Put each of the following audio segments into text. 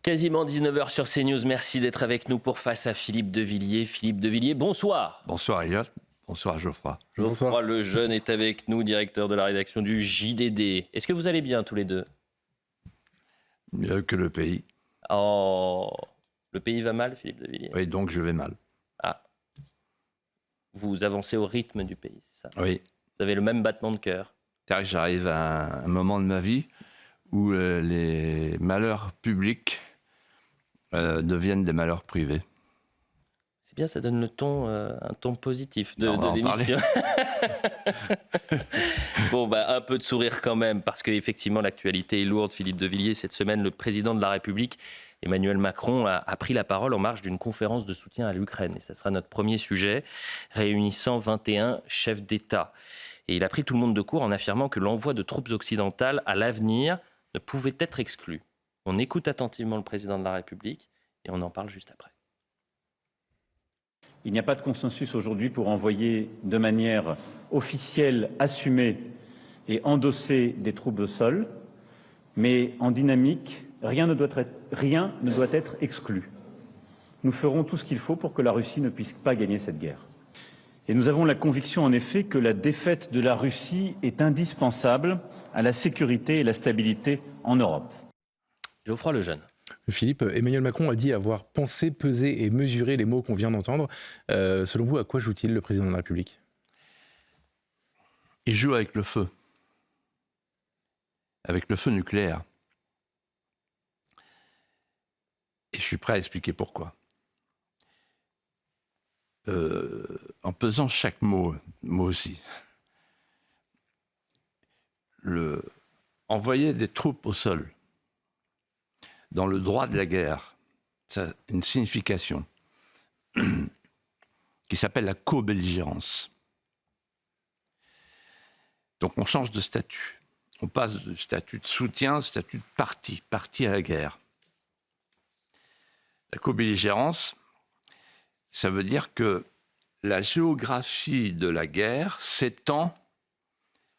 Quasiment 19h sur CNews. Merci d'être avec nous pour Face à Philippe de Villiers. Philippe de Villiers, bonsoir. Bonsoir Elliot. Bonsoir Geoffroy. Geoffroy Lejeune est avec nous, directeur de la rédaction du JDD. Est-ce que vous allez bien tous les deux? Mieux que le pays. Oh, le pays va mal, Philippe de Villiers? Oui, donc je vais mal. Ah, vous avancez au rythme du pays, c'est ça? Oui. Vous avez le même battement de cœur? J'arrive à un moment de ma vie où les malheurs publics deviennent des malheurs privés. C'est bien, ça donne le ton, un ton positif de l'émission. Bon, un peu de sourire quand même, parce qu'effectivement, l'actualité est lourde. Philippe de Villiers, cette semaine, le président de la République, Emmanuel Macron, a pris la parole en marge d'une conférence de soutien à l'Ukraine. Et ça sera notre premier sujet, réunissant 21 chefs d'État. Et il a pris tout le monde de court en affirmant que l'envoi de troupes occidentales à l'avenir ne pouvait être exclu. On écoute attentivement le président de la République et on en parle juste après. Il n'y a pas de consensus aujourd'hui pour envoyer de manière officielle, assumée et endossée des troupes au sol, mais en dynamique, rien ne doit être exclu. Nous ferons tout ce qu'il faut pour que la Russie ne puisse pas gagner cette guerre. Et nous avons la conviction, en effet, que la défaite de la Russie est indispensable à la sécurité et la stabilité en Europe. Geoffroy Lejeune. Philippe, Emmanuel Macron a dit avoir pensé, pesé et mesuré les mots qu'on vient d'entendre. Selon vous, à quoi joue-t-il le président de la République? Il joue avec le feu nucléaire. Et je suis prêt à expliquer pourquoi. En pesant chaque mot, moi aussi, envoyer des troupes au sol, dans le droit de la guerre, ça a une signification qui s'appelle la co-belligérance. Donc on change de statut. On passe du statut de soutien au statut de parti à la guerre. La co-belligérance, ça veut dire que la géographie de la guerre s'étend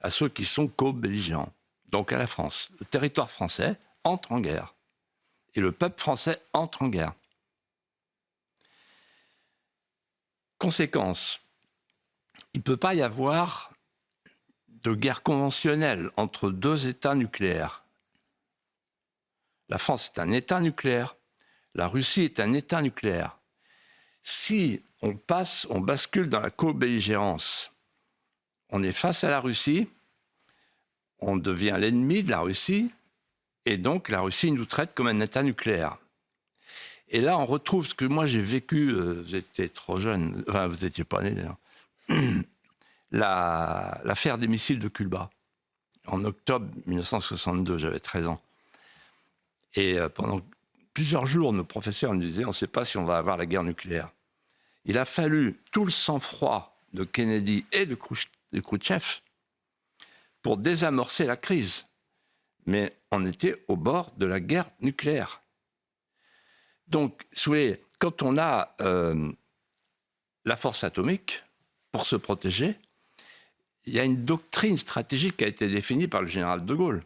à ceux qui sont co-belligérants, donc à la France. Le territoire français entre en guerre. Et le peuple français entre en guerre. Conséquence, il ne peut pas y avoir de guerre conventionnelle entre deux États nucléaires. La France est un État nucléaire, la Russie est un État nucléaire. Si on bascule dans la co-belligérance, on est face à la Russie, on devient l'ennemi de la Russie, et donc, la Russie nous traite comme un État nucléaire. Et là, on retrouve ce que moi j'ai vécu, vous étiez trop jeune, enfin, vous n'étiez pas né d'ailleurs, l'affaire des missiles de Cuba. En octobre 1962, j'avais 13 ans. Et pendant plusieurs jours, nos professeurs nous disaient, on ne sait pas si on va avoir la guerre nucléaire. Il a fallu tout le sang-froid de Kennedy et de Khrouchtchev pour désamorcer la crise. Mais on était au bord de la guerre nucléaire. Donc, quand on a la force atomique, pour se protéger, il y a une doctrine stratégique qui a été définie par le général de Gaulle.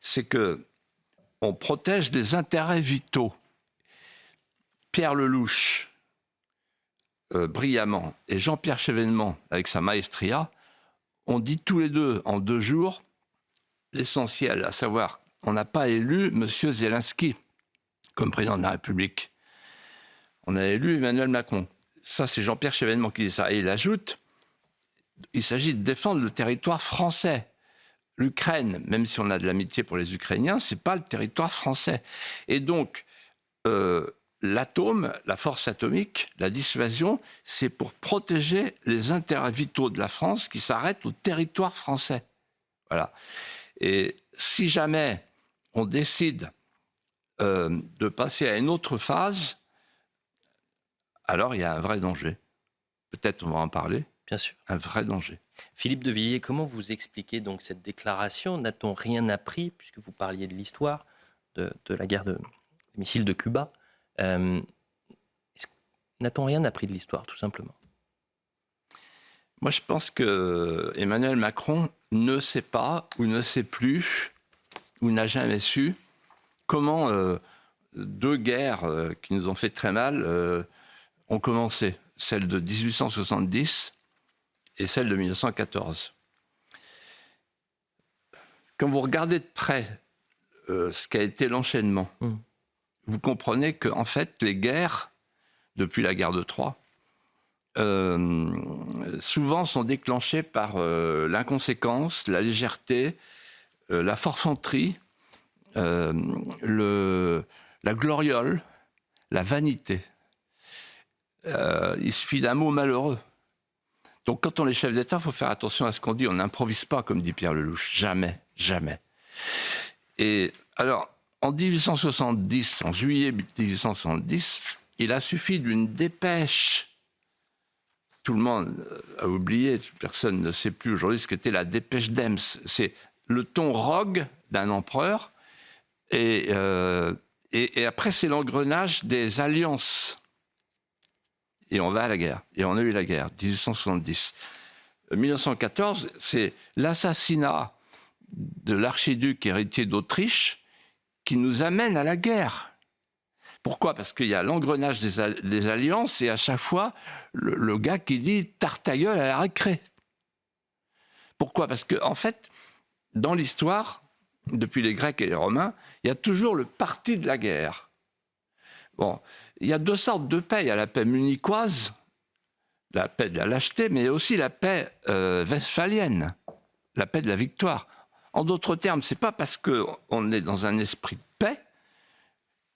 C'est qu'on protège des intérêts vitaux. Pierre Lelouch, brillamment, et Jean-Pierre Chevènement, avec sa maestria, ont dit tous les deux, en 2 jours, l'essentiel, à savoir, on n'a pas élu M. Zelensky comme président de la République. On a élu Emmanuel Macron. Ça, c'est Jean-Pierre Chevènement qui dit ça. Et il ajoute, il s'agit de défendre le territoire français. L'Ukraine, même si on a de l'amitié pour les Ukrainiens, ce n'est pas le territoire français. Et donc, l'atome, la force atomique, la dissuasion, c'est pour protéger les intérêts vitaux de la France qui s'arrêtent au territoire français. Voilà. Et si jamais on décide de passer à une autre phase, alors il y a un vrai danger. Peut-être on va en parler. Bien sûr. Un vrai danger. Philippe de Villiers, comment vous expliquez donc cette déclaration? N'a-t-on rien appris, puisque vous parliez de l'histoire de la guerre des missiles de Cuba? N'a-t-on rien appris de l'histoire, tout simplement? Moi, je pense que Emmanuel Macron ne sait pas, ou ne sait plus, ou n'a jamais su comment deux guerres qui nous ont fait très mal ont commencé. Celle de 1870 et celle de 1914. Quand vous regardez de près ce qu'a été l'enchaînement, vous comprenez qu'en fait, les guerres, depuis la guerre de Troie, souvent sont déclenchées par l'inconséquence, la légèreté, la forfanterie, la gloriole, la vanité. Il suffit d'un mot malheureux. Donc quand on est chef d'État, il faut faire attention à ce qu'on dit. On n'improvise pas, comme dit Pierre Lelouch. Jamais, jamais. Et alors, en 1870, en juillet 1870, il a suffi d'une dépêche. Tout le monde a oublié, personne ne sait plus aujourd'hui ce qu'était la dépêche d'Ems. C'est le ton rogue d'un empereur. Et après, c'est l'engrenage des alliances. Et on va à la guerre. Et on a eu la guerre, 1870. 1914, c'est l'assassinat de l'archiduc héritier d'Autriche qui nous amène à la guerre. Pourquoi ? Parce qu'il y a l'engrenage des alliances et à chaque fois, le gars qui dit « tarte ta gueule à la récré ». Pourquoi ? Parce qu'en fait, dans l'histoire, depuis les Grecs et les Romains, il y a toujours le parti de la guerre. Bon, il y a deux sortes de paix. Il y a la paix munichoise, la paix de la lâcheté, mais aussi la paix westphalienne, la paix de la victoire. En d'autres termes, ce n'est pas parce qu'on est dans un esprit de paix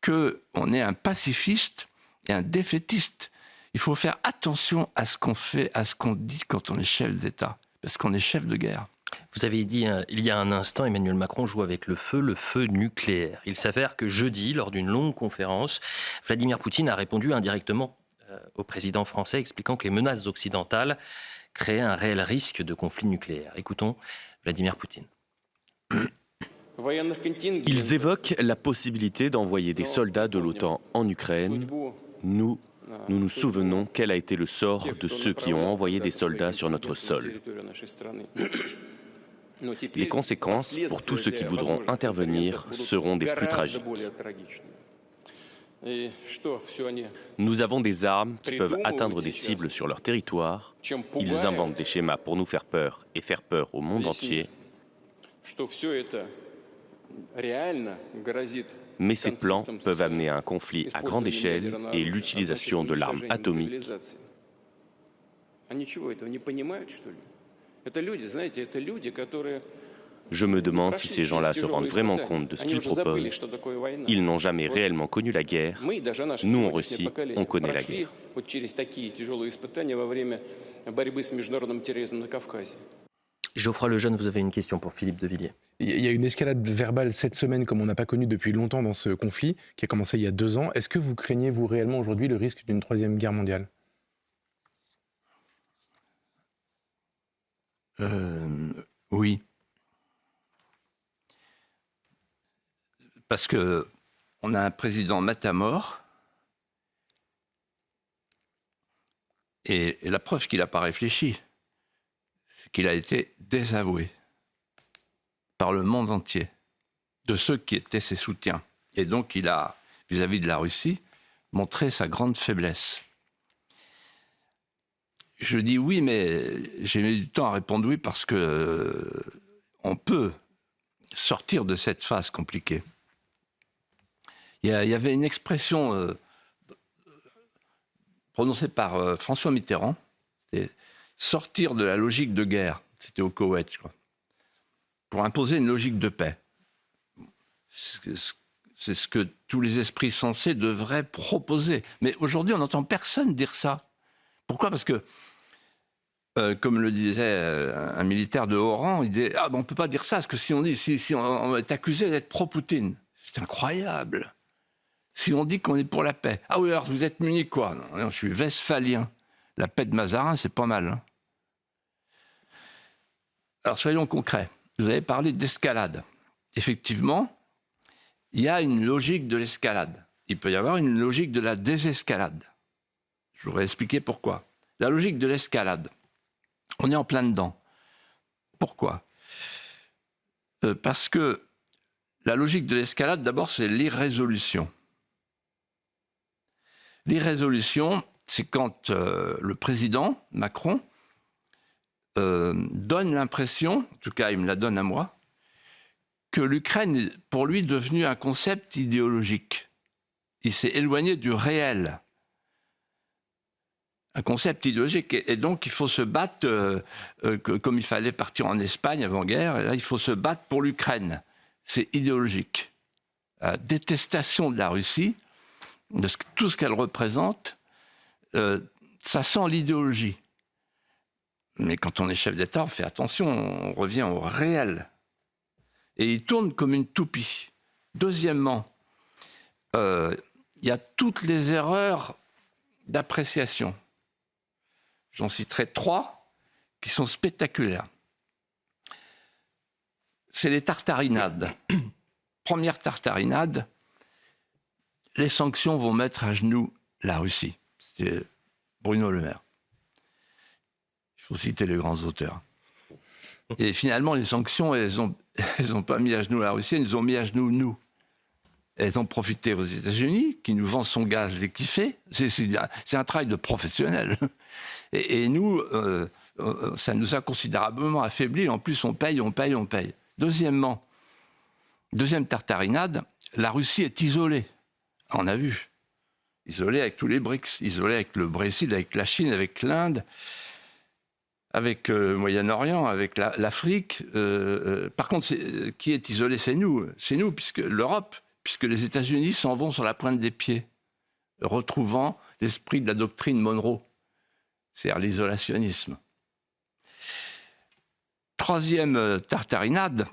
qu'on est un pacifiste et un défaitiste. Il faut faire attention à ce qu'on fait, à ce qu'on dit quand on est chef d'État, parce qu'on est chef de guerre. Vous avez dit il y a un instant, Emmanuel Macron joue avec le feu nucléaire. Il s'avère que jeudi, lors d'une longue conférence, Vladimir Poutine a répondu indirectement au président français, expliquant que les menaces occidentales créaient un réel risque de conflit nucléaire. Écoutons Vladimir Poutine. Ils évoquent la possibilité d'envoyer des soldats de l'OTAN en Ukraine. Nous nous souvenons quel a été le sort de ceux qui ont envoyé des soldats sur notre sol. Les conséquences pour tous ceux qui voudront intervenir seront des plus tragiques. Nous avons des armes qui peuvent atteindre des cibles sur leur territoire. Ils inventent des schémas pour nous faire peur et faire peur au monde entier. Mais ces plans peuvent amener à un conflit à grande échelle et l'utilisation de l'arme atomique. Je me demande si ces gens-là se rendent vraiment compte de ce qu'ils proposent. Ils n'ont jamais réellement connu la guerre. Nous, en Russie, on connaît la guerre. Geoffroy Lejeune, vous avez une question pour Philippe de Villiers. Il y a une escalade verbale cette semaine comme on n'a pas connu depuis longtemps dans ce conflit, qui a commencé il y a 2 ans. Est-ce que vous craignez, vous, réellement aujourd'hui, le risque d'une 3e guerre mondiale ? Oui. Parce qu'on a un président matamor et la preuve qu'il n'a pas réfléchi, c'est qu'il a été désavoué par le monde entier de ceux qui étaient ses soutiens. Et donc il a, vis-à-vis de la Russie, montré sa grande faiblesse. Je dis oui, mais j'ai mis du temps à répondre oui parce que on peut sortir de cette phase compliquée. Il y avait une expression prononcée par François Mitterrand, c'était sortir de la logique de guerre, c'était au Koweït, je crois, pour imposer une logique de paix. C'est ce que tous les esprits sensés devraient proposer. Mais aujourd'hui, on n'entend personne dire ça. Pourquoi ? Parce que, comme le disait un militaire de haut rang, il disait on ne peut pas dire ça, parce que si on est accusé d'être pro-Poutine, c'est incroyable. Si on dit qu'on est pour la paix, ah oui, alors vous êtes muni quoi ? Non, je suis westphalien. La paix de Mazarin, c'est pas mal. Hein. Alors soyons concrets. Vous avez parlé d'escalade. Effectivement, il y a une logique de l'escalade. Il peut y avoir une logique de la désescalade. Je voudrais expliquer pourquoi. La logique de l'escalade, on est en plein dedans. Pourquoi ? Parce que la logique de l'escalade, d'abord, c'est l'irrésolution. L'irrésolution, c'est quand le président Macron donne l'impression, en tout cas il me la donne à moi, que l'Ukraine est pour lui devenue un concept idéologique. Il s'est éloigné du réel. Un concept idéologique. Et donc il faut se battre, comme il fallait partir en Espagne avant-guerre, et là il faut se battre pour l'Ukraine. C'est idéologique. La détestation de la Russie, de tout ce qu'elle représente, ça sent l'idéologie. Mais quand on est chef d'État, on fait attention, on revient au réel. Et il tourne comme une toupie. Deuxièmement, il y a toutes les erreurs d'appréciation. J'en citerai 3 qui sont spectaculaires. C'est les tartarinades. Première tartarinade, les sanctions vont mettre à genoux la Russie. C'est Bruno Le Maire. Il faut citer les grands auteurs. Et finalement, les sanctions, elles ont pas mis à genoux la Russie, elles nous ont mis à genoux nous. Elles ont profité aux États-Unis, qui nous vendent son gaz dès qu'il fait. C'est un travail de professionnel. Et nous, ça nous a considérablement affaiblis. En plus, on paye. Deuxième tartarinade, la Russie est isolée. On a vu. Isolée avec tous les BRICS, isolée avec le Brésil, avec la Chine, avec l'Inde, avec le Moyen-Orient, avec l'Afrique. Par contre, qui est isolé, c'est nous. C'est nous, puisque l'Europe, puisque les États-Unis s'en vont sur la pointe des pieds, retrouvant l'esprit de la doctrine Monroe, c'est-à-dire l'isolationnisme. Troisième tartarinade,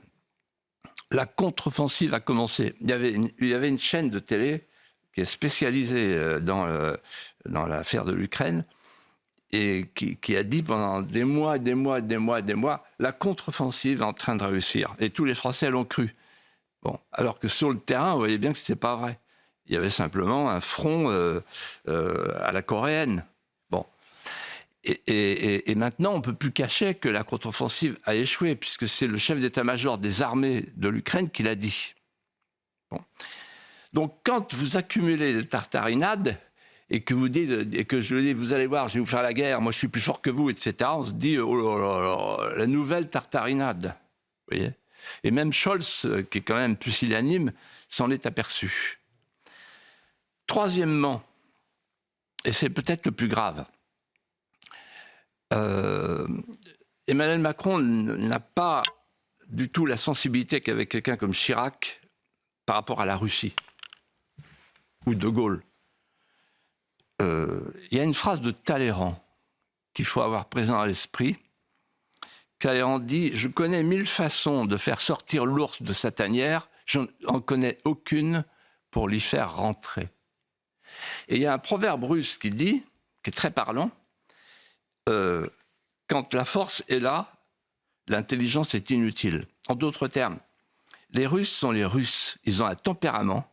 la contre-offensive a commencé. Il y avait une chaîne de télé qui est spécialisée dans l'affaire de l'Ukraine et qui a dit pendant des mois, la contre-offensive est en train de réussir. Et tous les Français l'ont cru. Bon, alors que sur le terrain, vous voyez bien que ce n'était pas vrai. Il y avait simplement un front à la coréenne. Bon. Et maintenant, on ne peut plus cacher que la contre-offensive a échoué, puisque c'est le chef d'état-major des armées de l'Ukraine qui l'a dit. Bon. Donc, quand vous accumulez les tartarinades, et que je vous dis, vous allez voir, je vais vous faire la guerre, moi je suis plus fort que vous, etc., on se dit, oh là là, la nouvelle tartarinade. Vous voyez ? Et même Scholz, qui est quand même pusillanime, s'en est aperçu. Troisièmement, et c'est peut-être le plus grave, Emmanuel Macron n'a pas du tout la sensibilité qu'avait quelqu'un comme Chirac par rapport à la Russie ou De Gaulle. Il y a une phrase de Talleyrand qu'il faut avoir présent à l'esprit. Talleyrand dit « Je connais 1000 façons de faire sortir l'ours de sa tanière, je n'en connais aucune pour l'y faire rentrer. » Et il y a un proverbe russe qui dit, qui est très parlant, quand la force est là, l'intelligence est inutile. En d'autres termes, les Russes sont les Russes, ils ont un tempérament,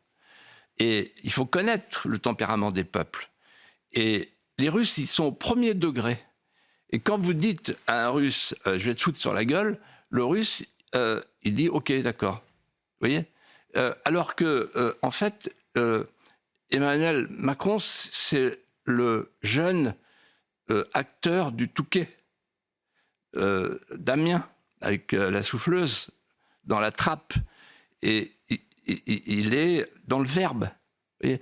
et il faut connaître le tempérament des peuples. Et les Russes, ils sont au premier degré. Et quand vous dites à un Russe, je vais te foutre sur la gueule, le Russe, il dit, ok, d'accord. Vous voyez ? Alors que, en fait, Emmanuel Macron, c'est le jeune acteur du Touquet, d'Amiens, avec la souffleuse, dans la trappe. Et il est dans le verbe. Et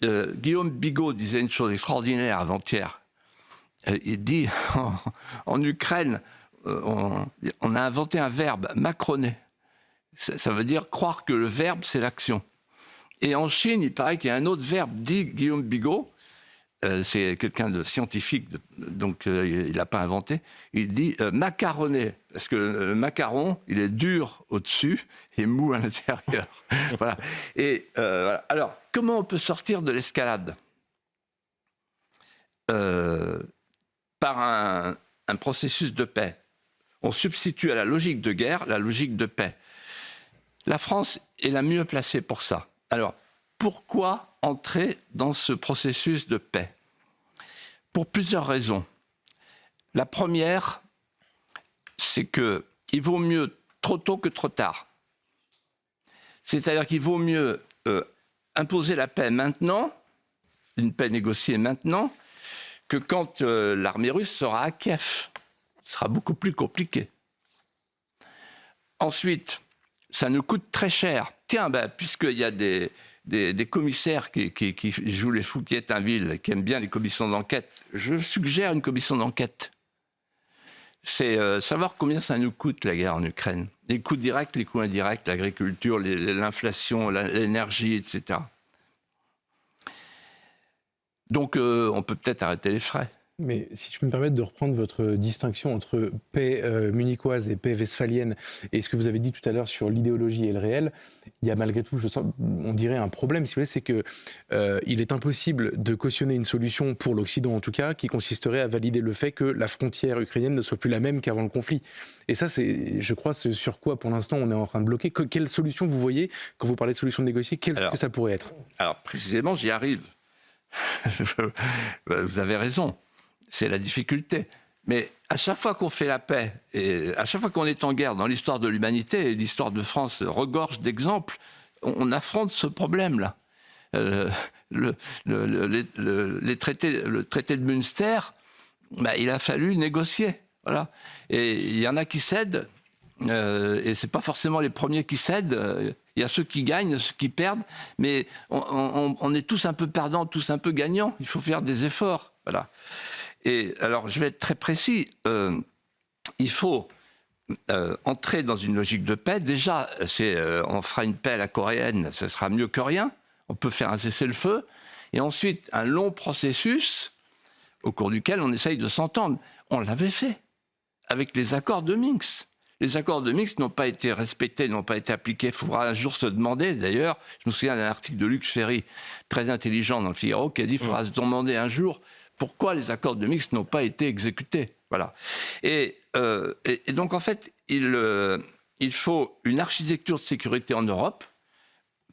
Guillaume Bigot disait une chose extraordinaire avant-hier. Il dit, en Ukraine, on a inventé un verbe, macroner. Ça veut dire croire que le verbe, c'est l'action. Et en Chine, il paraît qu'il y a un autre verbe, dit Guillaume Bigot, c'est quelqu'un de scientifique, donc il n'a pas inventé, il dit macaroner, parce que le macaron, il est dur au-dessus et mou à l'intérieur. Voilà. Et voilà. Alors, comment on peut sortir de l'escalade ? Par un processus de paix. On substitue à la logique de guerre la logique de paix. La France est la mieux placée pour ça. Alors, pourquoi entrer dans ce processus de paix ? Pour plusieurs raisons. La première, c'est qu'il vaut mieux trop tôt que trop tard. C'est-à-dire qu'il vaut mieux imposer la paix maintenant, une paix négociée maintenant que quand l'armée russe sera à Kiev. Ce sera beaucoup plus compliqué. Ensuite, ça nous coûte très cher. Tiens, puisqu'il y a des commissaires qui jouent les fous, qui est un ville, qui aiment bien les commissions d'enquête, je suggère une commission d'enquête. C'est savoir combien ça nous coûte, la guerre en Ukraine. Les coûts directs, les coûts indirects, l'agriculture, l'inflation, l'énergie, etc. Donc, on peut peut-être arrêter les frais. Mais si je peux me permettre de reprendre votre distinction entre paix munichoise et paix westphalienne, et ce que vous avez dit tout à l'heure sur l'idéologie et le réel, il y a malgré tout, on dirait un problème, si vous voulez, c'est que il est impossible de cautionner une solution, pour l'Occident en tout cas, qui consisterait à valider le fait que la frontière ukrainienne ne soit plus la même qu'avant le conflit. Et ça, c'est, je crois, ce sur quoi, pour l'instant, on est en train de bloquer. Quelle solution vous voyez, quand vous parlez de solution négociée, qu'est-ce que ça pourrait être? Alors, précisément, j'y arrive. Vous avez raison. C'est la difficulté. Mais à chaque fois qu'on fait la paix, et à chaque fois qu'on est en guerre dans l'histoire de l'humanité, et l'histoire de France regorge d'exemples, on affronte ce problème-là. Le traité de Münster, il a fallu négocier. Voilà. Et il y en a qui cèdent, et ce n'est pas forcément les premiers qui cèdent. Il y a ceux qui gagnent, ceux qui perdent, mais on est tous un peu perdants, tous un peu gagnants. Il faut faire des efforts. Voilà. Et alors, je vais être très précis. Il faut entrer dans une logique de paix. Déjà, on fera une paix à la coréenne, ce sera mieux que rien. On peut faire un cessez-le-feu. Et ensuite, un long processus au cours duquel on essaye de s'entendre. On l'avait fait avec les accords de Minsk. Les accords de Minsk n'ont pas été respectés, n'ont pas été appliqués. Il faudra un jour se demander, d'ailleurs, je me souviens d'un article de Luc Ferry, très intelligent dans le Figaro, qui a dit qu'il faudra se demander un jour pourquoi les accords de Minsk n'ont pas été exécutés. Voilà. Et donc, en fait, il faut une architecture de sécurité en Europe.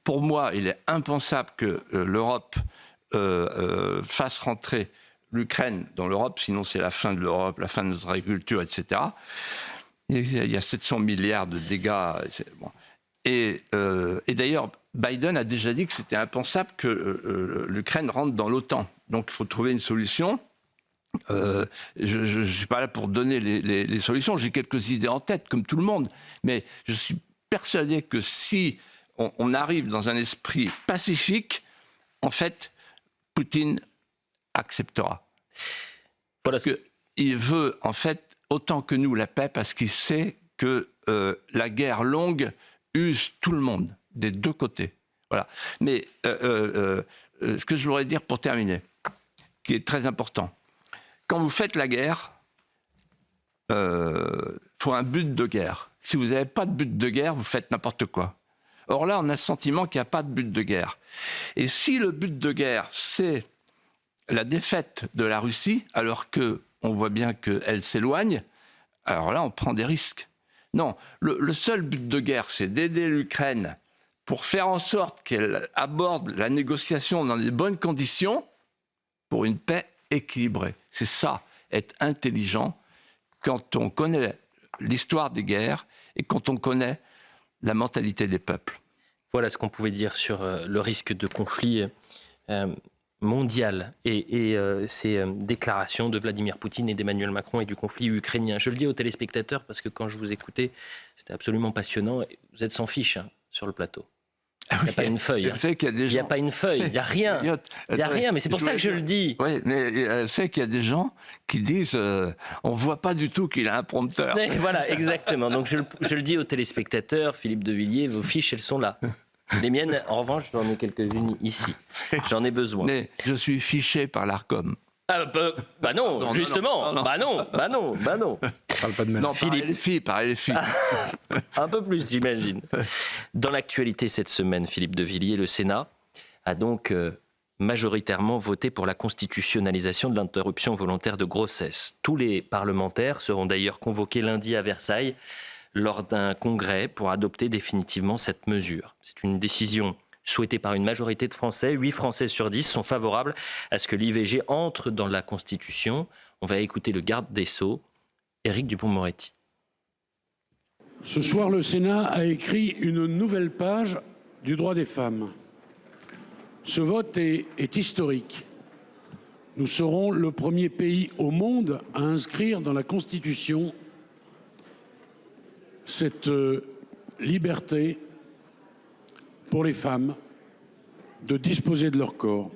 Pour moi, il est impensable que l'Europe fasse rentrer l'Ukraine dans l'Europe, sinon c'est la fin de l'Europe, la fin de notre agriculture, etc. Il y a 700 milliards de dégâts. Bon. Et d'ailleurs, Biden a déjà dit que c'était impensable que l'Ukraine rentre dans l'OTAN. Donc il faut trouver une solution. Je ne suis pas là pour donner les solutions. J'ai quelques idées en tête, comme tout le monde. Mais je suis persuadé que si on arrive dans un esprit pacifique, en fait, Poutine acceptera. Parce qu'il veut, en fait, autant que nous, la paix, parce qu'il sait que la guerre longue use tout le monde, des deux côtés. Voilà. Mais ce que je voudrais dire pour terminer, qui est très important, quand vous faites la guerre, faut un but de guerre. Si vous n'avez pas de but de guerre, vous faites n'importe quoi. Or là, on a le sentiment qu'il n'y a pas de but de guerre. Et si le but de guerre, c'est la défaite de la Russie, alors qu'on voit bien qu'elle s'éloigne, alors là, on prend des risques. Non, le seul but de guerre, c'est d'aider l'Ukraine pour faire en sorte qu'elle aborde la négociation dans des bonnes conditions pour une paix équilibrée. C'est ça, être intelligent, quand on connaît l'histoire des guerres et quand on connaît la mentalité des peuples. Voilà ce qu'on pouvait dire sur le risque de conflit mondial et ces déclarations de Vladimir Poutine et d'Emmanuel Macron et du conflit ukrainien. Je le dis aux téléspectateurs parce que quand je vous écoutais, c'était absolument passionnant. Vous êtes sans fiche sur le plateau. Il n'y a pas une feuille. Vous savez qu'il y a des gens... Il n'y a pas une feuille, il n'y a rien. Il n'y a rien, mais c'est pour ça que je le dis. Oui, mais vous savez qu'il y a des gens qui disent on ne voit pas du tout qu'il a un prompteur. Mais voilà, exactement. Donc je le dis aux téléspectateurs, Philippe de Villiers, vos fiches, elles sont là. Les miennes, en revanche, j'en ai quelques-unes ici. J'en ai besoin. Mais je suis fiché par l'ARCOM. Ah, bah non, justement. Non. Bah non. Parle pas de mal. Non, Philippe. par LFI. Un peu plus, j'imagine. Dans l'actualité cette semaine, Philippe de Villiers, le Sénat a donc majoritairement voté pour la constitutionnalisation de l'interruption volontaire de grossesse. Tous les parlementaires seront d'ailleurs convoqués lundi à Versailles lors d'un congrès pour adopter définitivement cette mesure. C'est une décision souhaitée par une majorité de Français. 8 Français sur 10 sont favorables à ce que l'IVG entre dans la Constitution. On va écouter le garde des Sceaux, Éric Dupond-Moretti. Ce soir, le Sénat a écrit une nouvelle page du droit des femmes. Ce vote est historique. nous serons le premier pays au monde à inscrire dans la Constitution cette liberté pour les femmes de disposer de leur corps.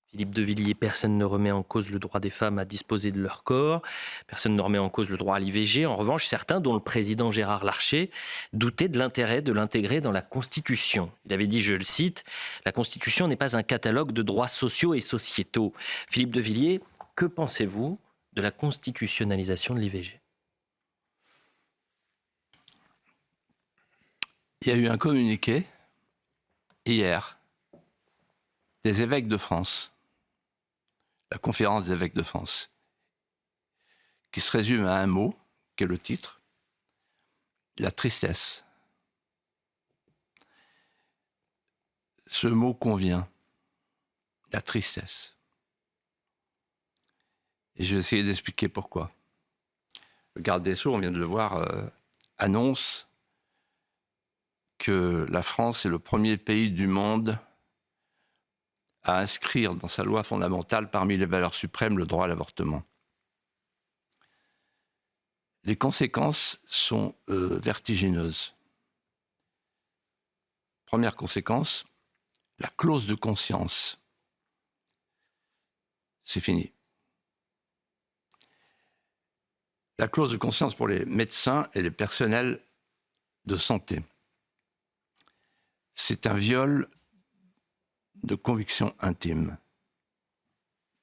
Philippe de Villiers, personne ne remet en cause le droit des femmes à disposer de leur corps, personne ne remet en cause le droit à l'IVG. En revanche, certains, dont le président Gérard Larcher, doutaient de l'intérêt de l'intégrer dans la Constitution. Il avait dit, je le cite, « La Constitution n'est pas un catalogue de droits sociaux et sociétaux ». Philippe de Villiers, que pensez-vous de la constitutionnalisation de l'IVG ? Il y a eu un communiqué hier des évêques de France, la conférence des évêques de France, qui se résume à un mot, qui est le titre, la tristesse. Ce mot convient, la tristesse. Et je vais essayer d'expliquer pourquoi. Le garde des Sceaux, on vient de le voir, annonce que la France est le premier pays du monde à inscrire dans sa loi fondamentale, parmi les valeurs suprêmes, le droit à l'avortement. Les conséquences sont vertigineuses. Première conséquence, la clause de conscience. C'est fini. La clause de conscience pour les médecins et les personnels de santé. C'est un viol de conviction intime.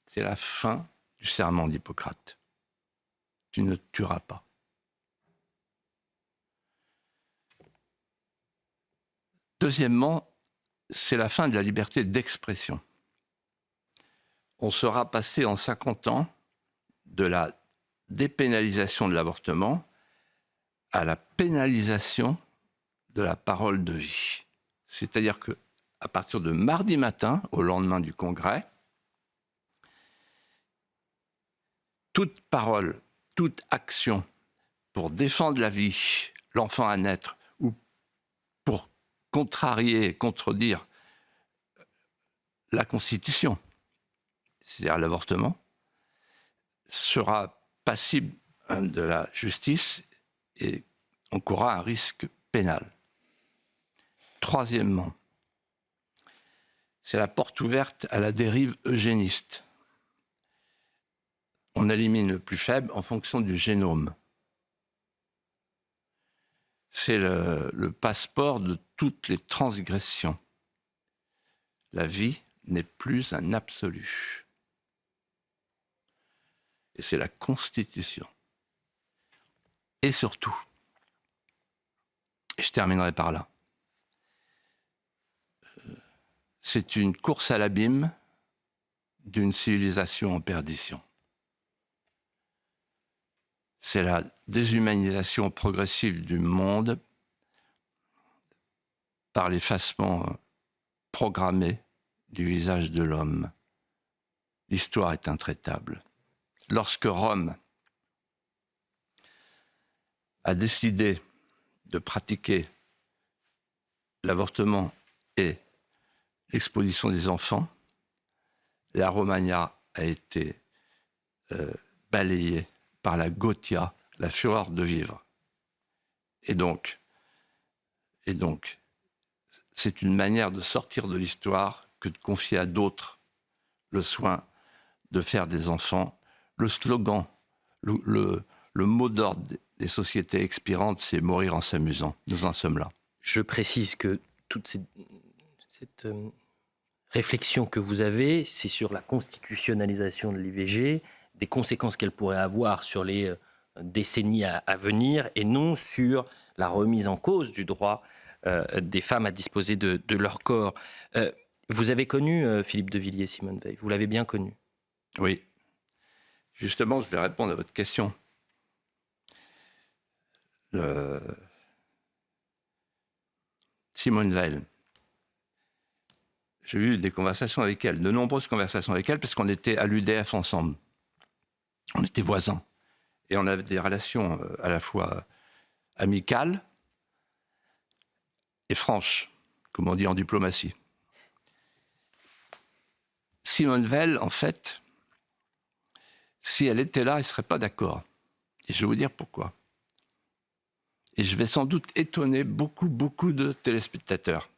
C'est la fin du serment d'Hippocrate. Tu ne tueras pas. Deuxièmement, c'est la fin de la liberté d'expression. On sera passé en 50 ans de la dépénalisation de l'avortement à la pénalisation de la parole de vie. C'est-à-dire qu'à partir de mardi matin, au lendemain du Congrès, toute parole, toute action pour défendre la vie, l'enfant à naître, ou pour contrarier, contredire la Constitution, c'est-à-dire l'avortement, sera passible de la justice et encourra un risque pénal. Troisièmement, c'est la porte ouverte à la dérive eugéniste. On élimine le plus faible en fonction du génome. C'est le passeport de toutes les transgressions. La vie n'est plus un absolu. Et c'est la Constitution. Et surtout, et je terminerai par là, c'est une course à l'abîme d'une civilisation en perdition. C'est la déshumanisation progressive du monde par l'effacement programmé du visage de l'homme. L'histoire est intraitable. Lorsque Rome a décidé de pratiquer l'avortement et l'exposition des enfants, la Romagna a été balayée par la Gotia, la fureur de vivre. Et donc, c'est une manière de sortir de l'histoire que de confier à d'autres le soin de faire des enfants. Le slogan, le mot d'ordre des sociétés expirantes, c'est « mourir en s'amusant ». Nous en sommes là. Je précise que toute cette réflexion que vous avez, c'est sur la constitutionnalisation de l'IVG, des conséquences qu'elle pourrait avoir sur les décennies à venir, et non sur la remise en cause du droit des femmes à disposer de leur corps. Vous avez connu Philippe de Villiers, Simone Veil, vous l'avez bien connu. Oui. Justement, je vais répondre à votre question. Simone Veil, j'ai eu des conversations avec elle, de nombreuses conversations avec elle, parce qu'on était à l'UDF ensemble. On était voisins. Et on avait des relations à la fois amicales et franches, comme on dit en diplomatie. Simone Veil, en fait, si elle était là, elle ne serait pas d'accord. Et je vais vous dire pourquoi. Et je vais sans doute étonner beaucoup de téléspectateurs.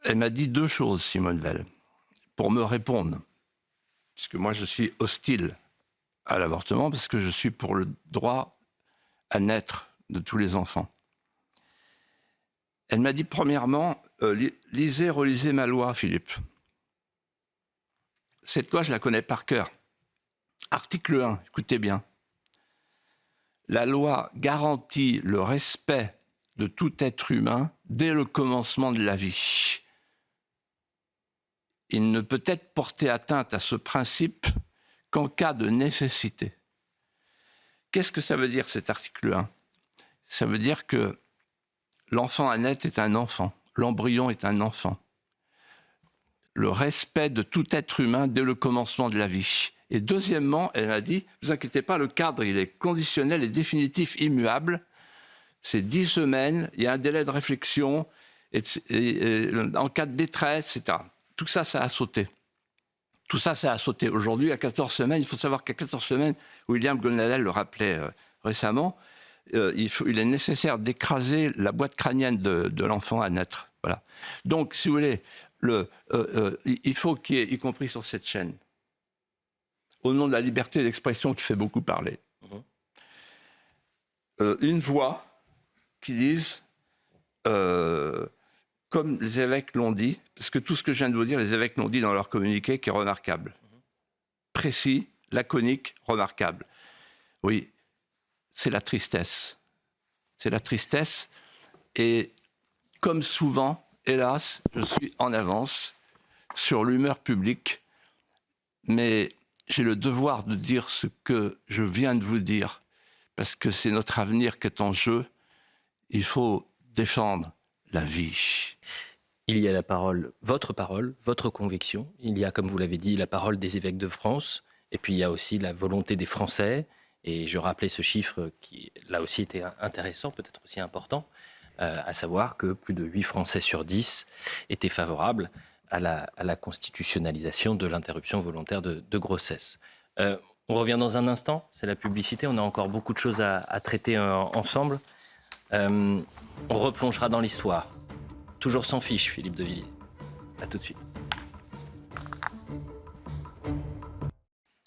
Elle m'a dit 2 choses, Simone Veil, pour me répondre. Parce que moi, je suis hostile à l'avortement, parce que je suis pour le droit à naître de tous les enfants. Elle m'a dit, premièrement, lisez, relisez ma loi, Philippe. Cette loi, je la connais par cœur. Article 1, écoutez bien. La loi garantit le respect de tout être humain dès le commencement de la vie. Il ne peut être porté atteinte à ce principe qu'en cas de nécessité. Qu'est-ce que ça veut dire, cet article 1 ? Ça veut dire que l'enfant à naître est un enfant, l'embryon est un enfant. Le respect de tout être humain dès le commencement de la vie. Et deuxièmement, elle a dit, ne vous inquiétez pas, le cadre, il est conditionnel et définitif, immuable. C'est 10 semaines, il y a un délai de réflexion, en cas de détresse, etc. Tout ça, ça a sauté. Tout ça, ça a sauté. Aujourd'hui, à 14 semaines, il faut savoir qu'à 14 semaines, William Gonnadel le rappelait récemment, il est nécessaire d'écraser la boîte crânienne de l'enfant à naître. Voilà. Donc, si vous voulez, il faut qu'il y ait, y compris sur cette chaîne, au nom de la liberté d'expression qui fait beaucoup parler, une voix qui dise, comme les évêques l'ont dit, parce que tout ce que je viens de vous dire, les évêques l'ont dit dans leur communiqué, qui est remarquable. Précis, laconique, remarquable. Oui, c'est la tristesse. C'est la tristesse. Et comme souvent, hélas, je suis en avance sur l'humeur publique, mais j'ai le devoir de dire ce que je viens de vous dire, parce que c'est notre avenir qui est en jeu. Il faut défendre la vie. Il y a la parole, votre conviction. Il y a, comme vous l'avez dit, la parole des évêques de France. Et puis il y a aussi la volonté des Français. Et je rappelais ce chiffre qui, là aussi, était intéressant, peut-être aussi important, à savoir que plus de 8 Français sur 10 étaient favorables à la constitutionnalisation de l'interruption volontaire de grossesse. On revient dans un instant, c'est la publicité, on a encore beaucoup de choses à traiter ensemble. On replongera dans l'histoire. Toujours sans fiche, Philippe de Villiers. À tout de suite.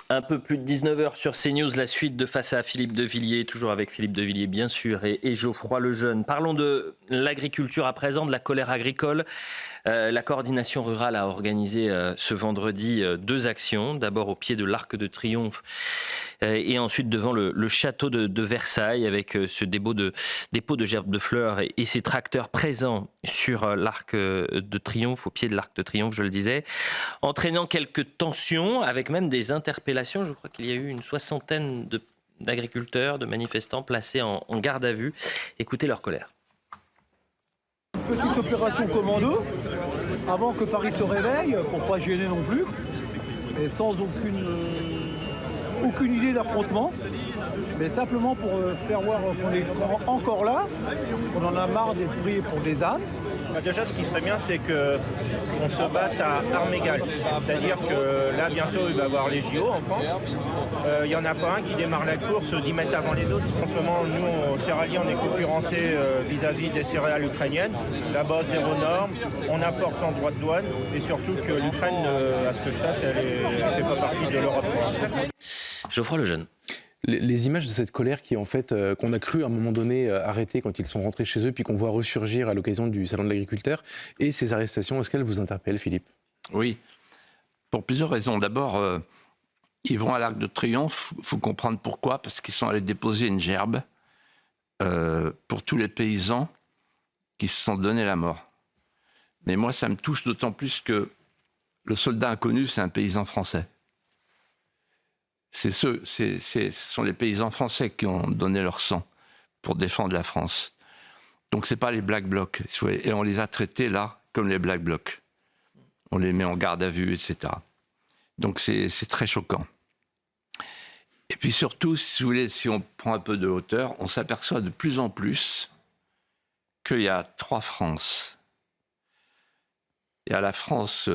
Un peu plus de 19h sur CNews, la suite de Face à Philippe de Villiers, toujours avec Philippe de Villiers bien sûr, et Geoffroy Lejeune. Parlons de l'agriculture à présent, de la colère agricole. La coordination rurale a organisé ce vendredi 2 actions. D'abord au pied de l'Arc de Triomphe et ensuite devant le château de Versailles avec ce dépôt de gerbes de fleurs et ces tracteurs présents sur l'Arc de Triomphe, au pied de l'Arc de Triomphe, je le disais, entraînant quelques tensions avec même des interpellations. Je crois qu'il y a eu une 60aine d'agriculteurs, de manifestants placés en garde à vue. Écoutez leur colère. Petite opération commando, avant que Paris se réveille, pour pas gêner non plus, et sans aucune idée d'affrontement, mais simplement pour faire voir qu'on est encore là, qu'on en a marre d'être pris pour des ânes. Déjà, ce qui serait bien, c'est qu'on se batte à armes égales. C'est-à-dire que là, bientôt, il va y avoir les JO en France. Il n'y en a pas un qui démarre la course 10 mètres avant les autres. En ce moment, nous, au Sierra Leone, on est concurrencés vis-à-vis des céréales ukrainiennes. Là-bas, 0 norme. On apporte sans droit de douane. Et surtout que l'Ukraine, à ce que je sache, elle ne fait pas partie de l'Europe. Geoffroy Lejeune. Les images de cette colère qui, en fait, qu'on a cru à un moment donné arrêter quand ils sont rentrés chez eux, puis qu'on voit ressurgir à l'occasion du Salon de l'Agriculteur, et ces arrestations, est-ce qu'elles vous interpellent, Philippe ? Oui, pour plusieurs raisons. D'abord, ils vont à l'Arc de Triomphe, il faut comprendre pourquoi, parce qu'ils sont allés déposer une gerbe pour tous les paysans qui se sont donné la mort. Mais moi, ça me touche d'autant plus que le soldat inconnu, c'est un paysan français. Ce sont les paysans français qui ont donné leur sang pour défendre la France. Donc ce n'est pas les Black Blocs. Et on les a traités là comme les Black Blocs. On les met en garde à vue, etc. Donc c'est très choquant. Et puis surtout, si vous voulez, si on prend un peu de hauteur, on s'aperçoit de plus en plus qu'il y a 3 Frances. Il y a la France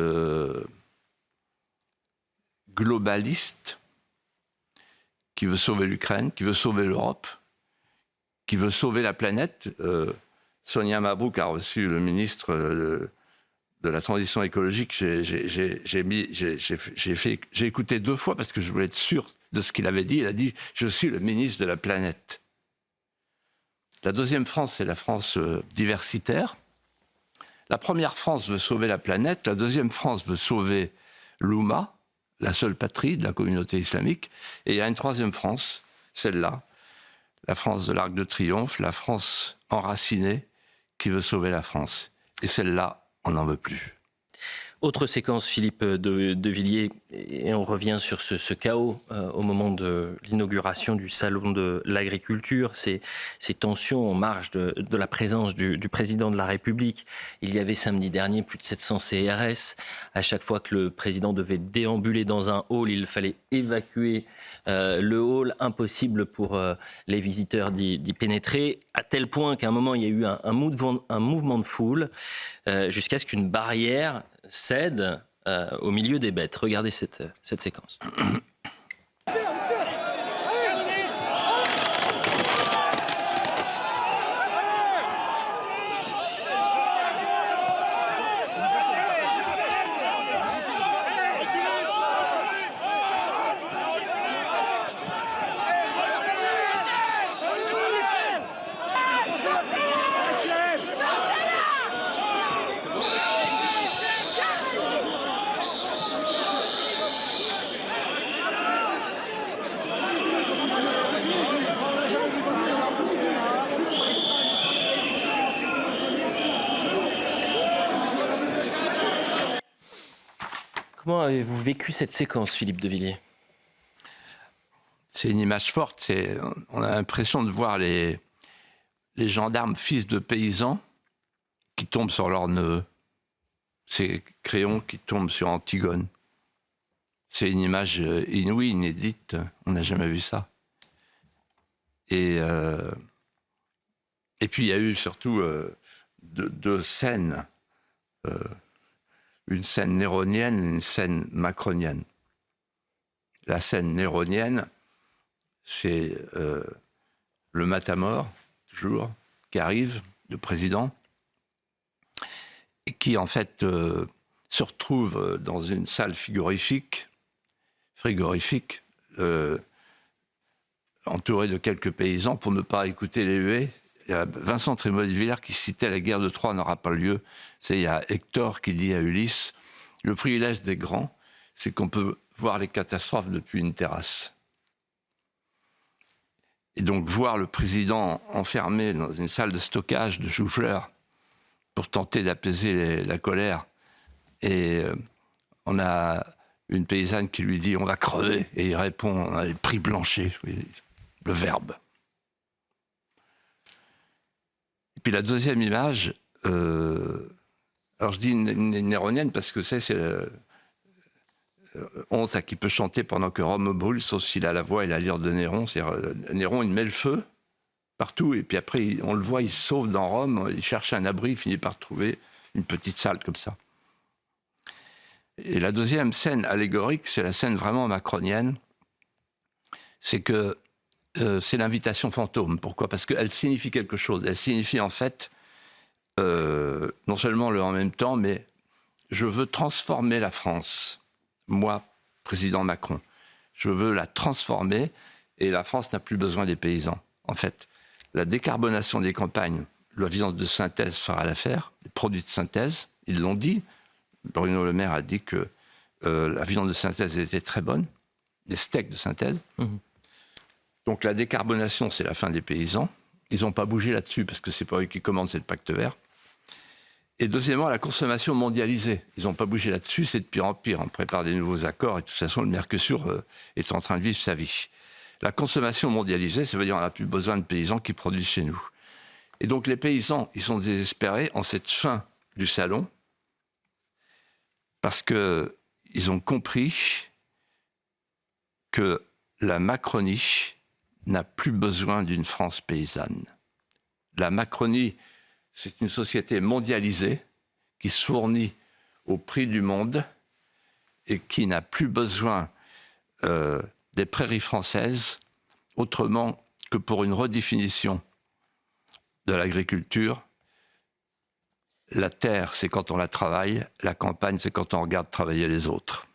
globaliste qui veut sauver l'Ukraine, qui veut sauver l'Europe, qui veut sauver la planète. Sonia Mabrouk a reçu le ministre de la transition écologique. J'ai écouté 2 fois parce que je voulais être sûr de ce qu'il avait dit. Il a dit « Je suis le ministre de la planète ». La deuxième France, c'est la France diversitaire. La première France veut sauver la planète. La deuxième France veut sauver l'Oumma, la seule patrie de la communauté islamique. Et il y a une troisième France, celle-là, la France de l'Arc de Triomphe, la France enracinée qui veut sauver la France. Et celle-là, on n'en veut plus. Autre séquence, Philippe de Villiers, et on revient sur ce chaos au moment de l'inauguration du Salon de l'Agriculture, ces tensions en marge de la présence du président de la République. Il y avait samedi dernier plus de 700 CRS. À chaque fois que le président devait déambuler dans un hall, il fallait évacuer le hall, impossible pour les visiteurs d'y pénétrer, à tel point qu'à un moment, il y a eu un mouvement de foule, jusqu'à ce qu'une barrière cède au milieu des bêtes. Regardez cette séquence. Comment avez-vous vécu cette séquence, Philippe de Villiers ? C'est une image forte. On a l'impression de voir les gendarmes fils de paysans qui tombent sur leurs neveux. C'est Créon qui tombe sur Antigone. C'est une image inouïe, inédite. On n'a jamais vu ça. Et puis il y a eu surtout deux scènes. Une scène néronienne et une scène macronienne. La scène néronienne, c'est le matamor, toujours, qui arrive, le président, et qui en fait se retrouve dans une salle frigorifique, entouré de quelques paysans pour ne pas écouter les huées. Il y a Vincent Trémoille de Villers qui citait « La guerre de Troie n'aura pas lieu ». Il y a Hector qui dit à Ulysse « Le privilège des grands, c'est qu'on peut voir les catastrophes depuis une terrasse ». Et donc voir le président enfermé dans une salle de stockage de choux-fleurs pour tenter d'apaiser la colère. Et on a une paysanne qui lui dit « On va crever ». Et il répond « On a les prix planchers », le verbe. Et puis la deuxième image, alors je dis néronienne parce que c'est honte à qui peut chanter pendant que Rome brûle, sauf s'il a la voix et la lyre de Néron. Néron, il met le feu partout, et puis après, on le voit, il se sauve dans Rome, il cherche un abri, il finit par trouver une petite salle comme ça. Et la deuxième scène allégorique, c'est la scène vraiment macronienne, c'est que c'est l'invitation fantôme. Pourquoi ? Parce qu'elle signifie quelque chose. Elle signifie en fait, non seulement le en même temps, mais je veux transformer la France. Moi, président Macron, je veux la transformer et la France n'a plus besoin des paysans. En fait, la décarbonation des campagnes, la viande de synthèse fera l'affaire, les produits de synthèse, ils l'ont dit. Bruno Le Maire a dit que la viande de synthèse était très bonne, les steaks de synthèse. Donc la décarbonation, c'est la fin des paysans. Ils n'ont pas bougé là-dessus parce que c'est pas eux qui commandent, c'est le pacte vert. Et deuxièmement, la consommation mondialisée. Ils n'ont pas bougé là-dessus, c'est de pire en pire. On prépare des nouveaux accords et de toute façon, le Mercosur est en train de vivre sa vie. La consommation mondialisée, ça veut dire qu'on n'a plus besoin de paysans qui produisent chez nous. Et donc les paysans, ils sont désespérés en cette fin du salon parce qu'ils ont compris que la Macronie n'a plus besoin d'une France paysanne. La Macronie, c'est une société mondialisée qui se fournit au prix du monde et qui n'a plus besoin des prairies françaises, autrement que pour une redéfinition de l'agriculture. La terre, c'est quand on la travaille, la campagne, c'est quand on regarde travailler les autres.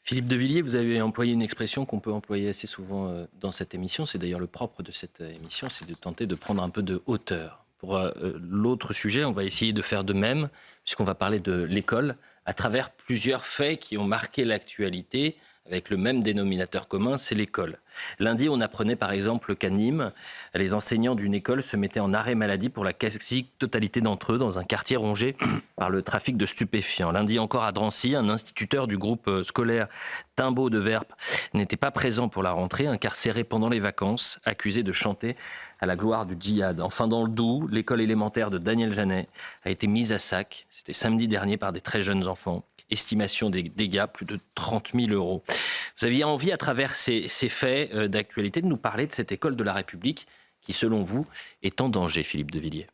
Philippe de Villiers, vous avez employé une expression qu'on peut employer assez souvent dans cette émission. C'est d'ailleurs le propre de cette émission, c'est de tenter de prendre un peu de hauteur. Pour l'autre sujet, on va essayer de faire de même, puisqu'on va parler de l'école, à travers plusieurs faits qui ont marqué l'actualité, avec le même dénominateur commun, c'est l'école. Lundi, on apprenait par exemple qu'à Nîmes, les enseignants d'une école se mettaient en arrêt maladie pour la quasi-totalité d'entre eux dans un quartier rongé par le trafic de stupéfiants. Lundi encore à Drancy, un instituteur du groupe scolaire Timbaud de Verpe n'était pas présent pour la rentrée, incarcéré pendant les vacances, accusé de chanter à la gloire du djihad. Enfin dans le Doubs, l'école élémentaire de Daniel Janet a été mise à sac. C'était samedi dernier par des très jeunes enfants. Estimation des dégâts, plus de 30 000 €. Vous aviez envie, à travers ces faits d'actualité, de nous parler de cette école de la République qui, selon vous, est en danger, Philippe de Villiers.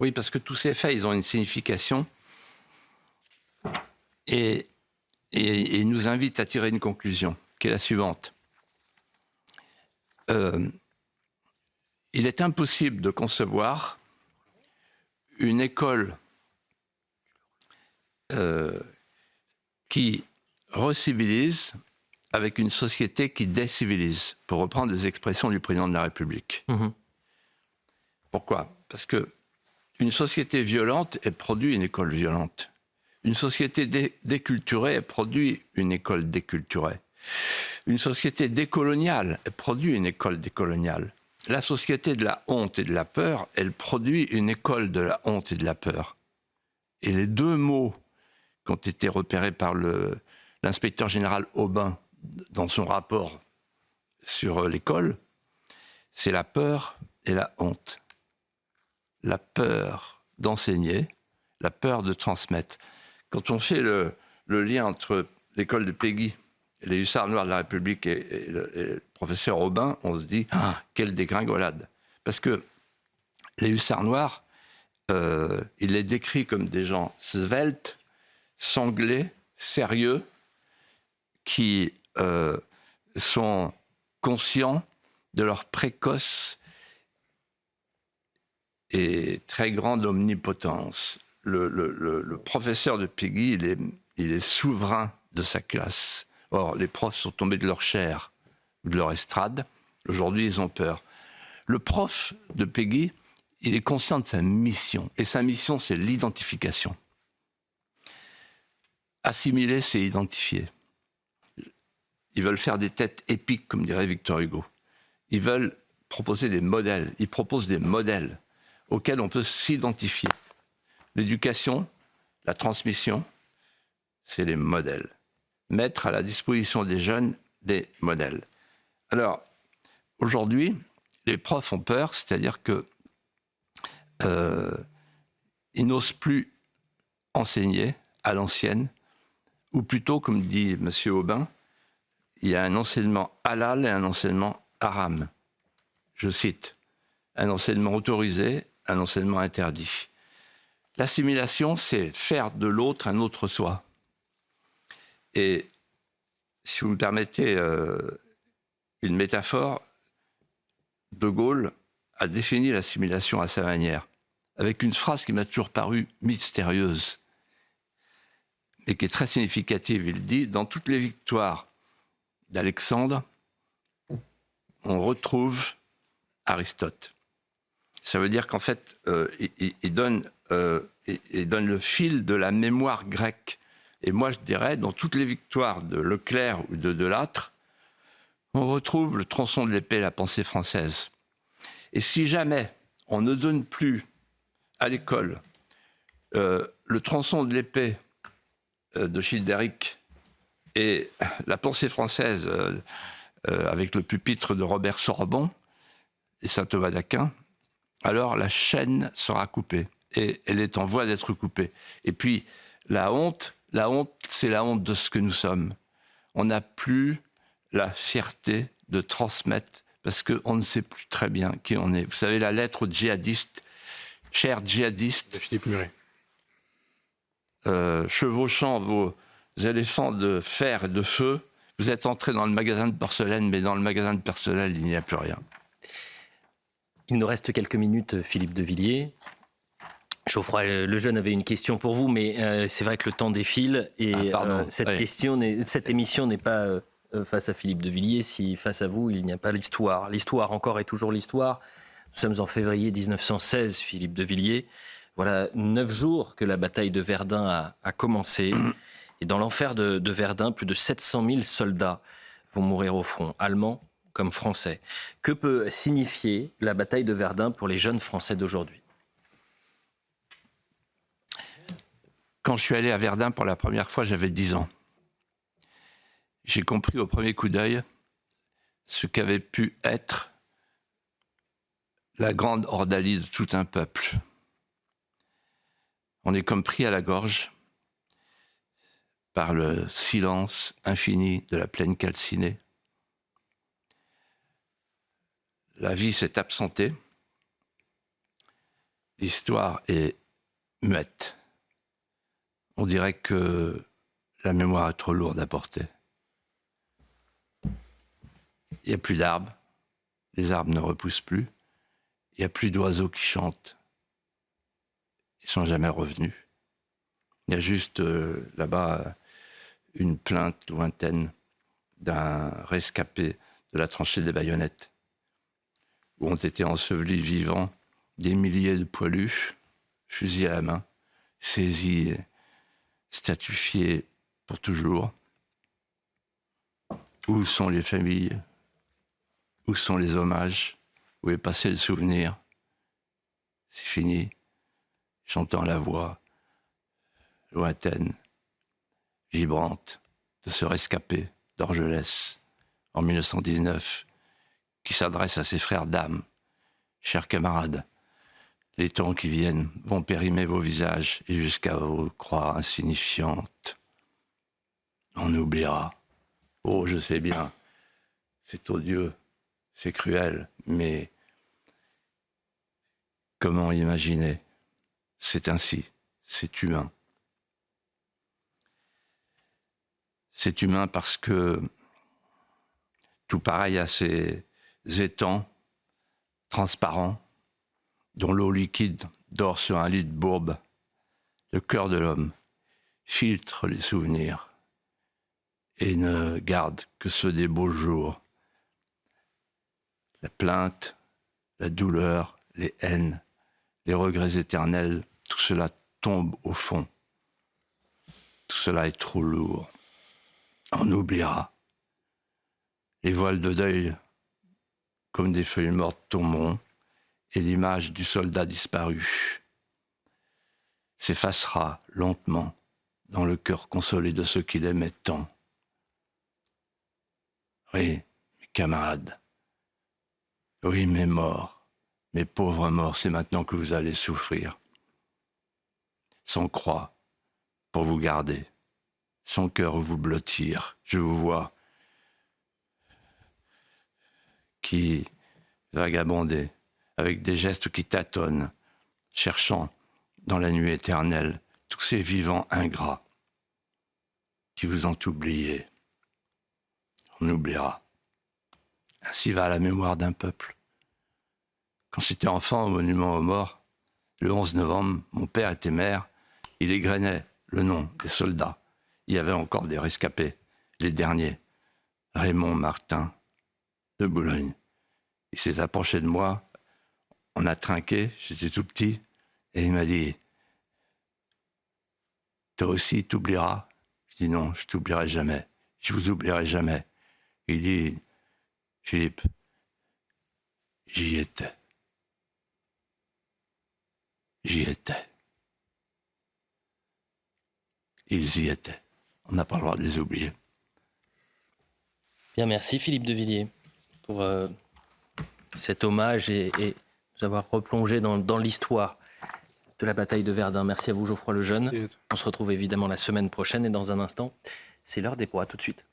Oui, parce que tous ces faits, ils ont une signification et nous invitent à tirer une conclusion, qui est la suivante. Il est impossible de concevoir une école qui recivilise avec une société qui décivilise, pour reprendre les expressions du président de la République. Mmh. Pourquoi ? Parce que une société violente, elle produit une école violente. Une société déculturée, elle produit une école déculturée. Une société décoloniale, elle produit une école décoloniale. La société de la honte et de la peur, elle produit une école de la honte et de la peur. Et les deux mots qui ont été repérés par l'inspecteur général Aubin dans son rapport sur l'école, c'est la peur et la honte. La peur d'enseigner, la peur de transmettre. Quand on fait le lien entre l'école de Péguy, les hussards noirs de la République et le professeur Aubin, on se dit « quelle dégringolade !» Parce que les hussards noirs, il les décrit comme des gens sveltes, sanglés, sérieux, qui sont conscients de leur précoce et très grande omnipotence. Le professeur de Péguy, il est souverain de sa classe. Or, les profs sont tombés de leur chair ou de leur estrade. Aujourd'hui, ils ont peur. Le prof de Péguy, il est conscient de sa mission. Et sa mission, c'est l'identification. Assimiler, c'est identifier. Ils veulent faire des têtes épiques, comme dirait Victor Hugo. Ils veulent proposer des modèles. Ils proposent des modèles auxquels on peut s'identifier. L'éducation, la transmission, c'est les modèles. Mettre à la disposition des jeunes des modèles. Alors, aujourd'hui, les profs ont peur, c'est-à-dire que ils n'osent plus enseigner à l'ancienne, ou plutôt, comme dit M. Aubin, il y a un enseignement halal et un enseignement haram. Je cite, un enseignement autorisé, un enseignement interdit. L'assimilation, c'est faire de l'autre un autre soi. Et si vous me permettez une métaphore, De Gaulle a défini l'assimilation à sa manière, avec une phrase qui m'a toujours paru mystérieuse et qui est très significative. Il dit « Dans toutes les victoires d'Alexandre, on retrouve Aristote ». Ça veut dire qu'en fait, il donne le fil de la mémoire grecque. Et moi, je dirais, dans toutes les victoires de Leclerc ou de Delattre, on retrouve le tronçon de l'épée, la pensée française. Et si jamais on ne donne plus à l'école le tronçon de l'épée de Childéric et la pensée française avec le pupitre de Robert Sorbon et saint Thomas d'Aquin, alors la chaîne sera coupée. Et elle est en voie d'être coupée. Et puis, la honte, c'est la honte de ce que nous sommes. On n'a plus la fierté de transmettre parce qu'on ne sait plus très bien qui on est. Vous savez, la lettre aux djihadistes, chers djihadistes, de Philippe Muret. Chevauchant vos éléphants de fer et de feu, Vous êtes entré dans le magasin de porcelaine, mais dans le magasin de porcelaine, il n'y a plus rien. Il nous reste quelques minutes, Philippe de Villiers. Geoffroy Lejeune avait une question pour vous, mais c'est vrai que le temps défile et cette émission n'est pas face à Philippe de Villiers si face à vous il n'y a pas l'histoire. L'histoire encore et toujours l'histoire. Nous sommes en février 1916, Philippe de Villiers. Voilà 9 jours que la bataille de Verdun a commencé. Et dans l'enfer de Verdun, plus de 700 000 soldats vont mourir au front, allemands comme français. Que peut signifier la bataille de Verdun pour les jeunes Français d'aujourd'hui ? Quand je suis allé à Verdun pour la première fois, j'avais 10 ans. J'ai compris au premier coup d'œil ce qu'avait pu être la grande ordalie de tout un peuple. On est comme pris à la gorge par le silence infini de la plaine calcinée. La vie s'est absentée. L'histoire est muette. On dirait que la mémoire est trop lourde à porter. Il n'y a plus d'arbres. Les arbres ne repoussent plus. Il n'y a plus d'oiseaux qui chantent. Ils ne sont jamais revenus. Il y a juste là-bas une plainte lointaine d'un rescapé de la tranchée des baïonnettes, où ont été ensevelis vivants des milliers de poilus, fusils à la main, saisis, statufiés pour toujours. Où sont les familles? Où sont les hommages? Où est passé le souvenir? C'est fini. J'entends la voix lointaine, vibrante, de ce rescapé d'Orgelès en 1919, qui s'adresse à ses frères d'âme. Chers camarades, les temps qui viennent vont périmer vos visages et jusqu'à vos croix insignifiantes. On oubliera. Oh, je sais bien, c'est odieux, c'est cruel, mais comment imaginer? C'est ainsi, c'est humain. C'est humain parce que, tout pareil à ces étangs transparents, dont l'eau liquide dort sur un lit de bourbe, le cœur de l'homme filtre les souvenirs et ne garde que ceux des beaux jours. La plainte, la douleur, les haines, les regrets éternels, tout cela tombe au fond. Tout cela est trop lourd. On oubliera. Les voiles de deuil, comme des feuilles mortes, tomberont, et l'image du soldat disparu s'effacera lentement dans le cœur consolé de ceux qui l'aimaient tant. Oui, mes camarades. Oui, mes morts, mes pauvres morts, c'est maintenant que vous allez souffrir. Sans croix, pour vous garder. Sans cœur vous blottir. Je vous vois qui vagabondez avec des gestes qui tâtonnent, cherchant dans la nuit éternelle tous ces vivants ingrats qui vous ont oublié. On oubliera. Ainsi va la mémoire d'un peuple. Quand j'étais enfant au monument aux morts, le 11 novembre, mon père était maire, il égrenait le nom des soldats. Il y avait encore des rescapés, les derniers. Raymond Martin de Boulogne. Il s'est approché de moi, on a trinqué, j'étais tout petit, et il m'a dit « Toi aussi, t'oublieras ?» Je dis « Non, je t'oublierai jamais, je vous oublierai jamais. » Il dit « Philippe, j'y étais. J'y étais. » Ils y étaient. On n'a pas le droit de les oublier. Bien, merci Philippe de Villiers pour cet hommage et nous avoir replongé dans l'histoire de la bataille de Verdun. Merci à vous Geoffroy Lejeune. On se retrouve évidemment la semaine prochaine et dans un instant, c'est l'heure des pros. À tout de suite.